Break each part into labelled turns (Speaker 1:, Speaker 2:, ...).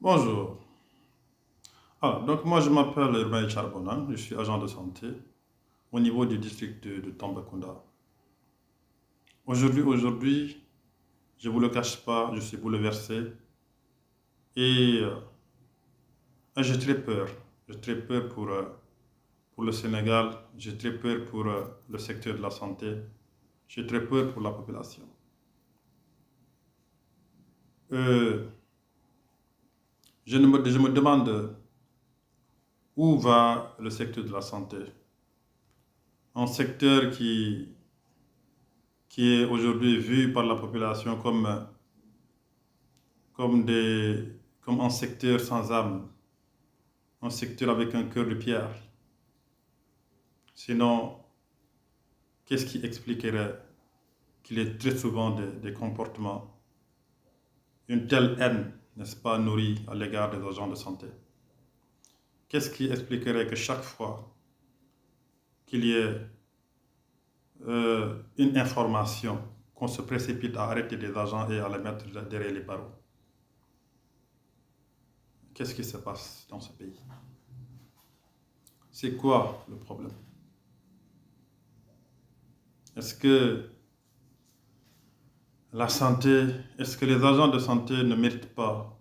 Speaker 1: Bonjour. Donc moi je m'appelle Urbain Charbonnan, je suis agent de santé au niveau du district de Tambacounda. Aujourd'hui, je ne vous le cache pas, je suis bouleversé et j'ai très peur. J'ai très peur pour le Sénégal, j'ai très peur pour le secteur de la santé, j'ai très peur pour la population. Euh, je me demande où va le secteur de la santé. Un secteur qui est aujourd'hui vu par la population comme, comme un secteur sans âme, un secteur avec un cœur de pierre. Sinon, qu'est-ce qui expliquerait qu'il y ait très souvent des comportements, une telle haine, n'est-ce pas, nourrie à l'égard des agents de santé? Qu'est-ce qui expliquerait que chaque fois qu'il y ait une information, qu'on se précipite à arrêter des agents et à les mettre derrière les barreaux? Qu'est-ce qui se passe dans ce pays? C'est quoi le problème? Est-ce que la santé, est-ce que les agents de santé ne méritent pas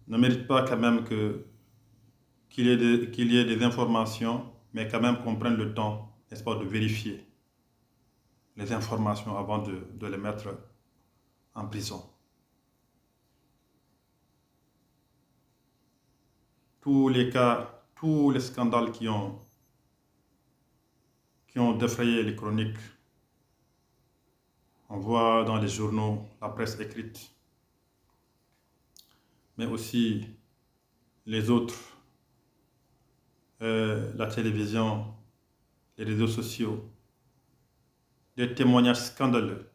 Speaker 1: quand même qu'il y ait des informations, mais quand même qu'on prenne le temps, n'est-ce pas, de vérifier les informations avant de les mettre en prison? Tous les cas, tous les scandales qui ont défrayé les chroniques, on voit dans les journaux, la presse écrite, mais aussi les autres, la télévision, les réseaux sociaux, des témoignages scandaleux,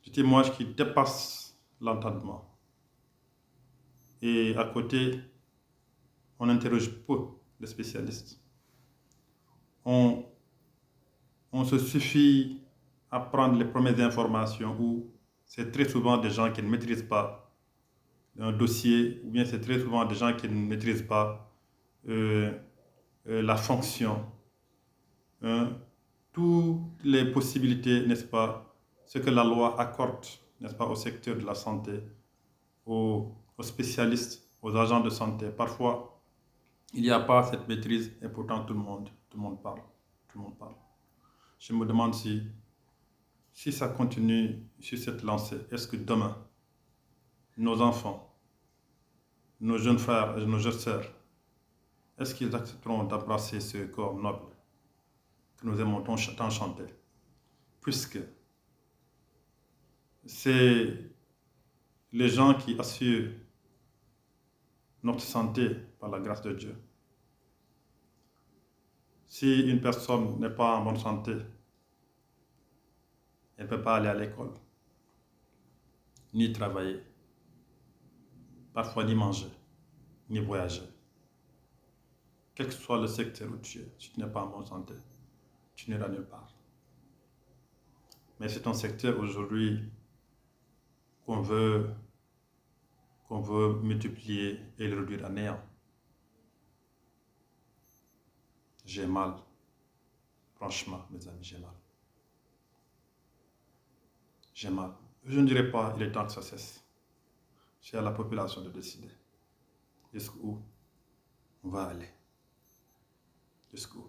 Speaker 1: des témoignages qui dépassent l'entendement. Et à côté, on interroge peu les spécialistes. On, on se suffit à prendre les premières informations où c'est très souvent des gens qui ne maîtrisent pas un dossier, ou bien c'est très souvent des gens qui ne maîtrisent pas euh, la fonction, hein, toutes les possibilités, n'est-ce pas, ce que la loi accorde, n'est-ce pas, au secteur de la santé, aux spécialistes, aux agents de santé. Parfois, il n'y a pas cette maîtrise et pourtant tout le monde parle. Tout le monde parle. Je me demande si ça continue sur cette lancée, est-ce que demain, nos enfants, nos jeunes frères et nos jeunes sœurs, est-ce qu'ils accepteront d'embrasser ce corps noble que nous aimons tant chanter? Puisque c'est les gens qui assurent notre santé par la grâce de Dieu. Si une personne n'est pas en bonne santé, elle ne peut pas aller à l'école, ni travailler, parfois ni manger, ni voyager. Quel que soit le secteur où tu es, si tu n'es pas en bonne santé, tu n'iras nulle part. Mais c'est un secteur aujourd'hui qu'on veut, qu'on veut multiplier et le réduire à néant. J'ai mal. Franchement, mes amis, j'ai mal. J'ai mal. Je ne dirais pas, il est temps que ça cesse. C'est à la population de décider jusqu'où on va aller. Jusqu'où.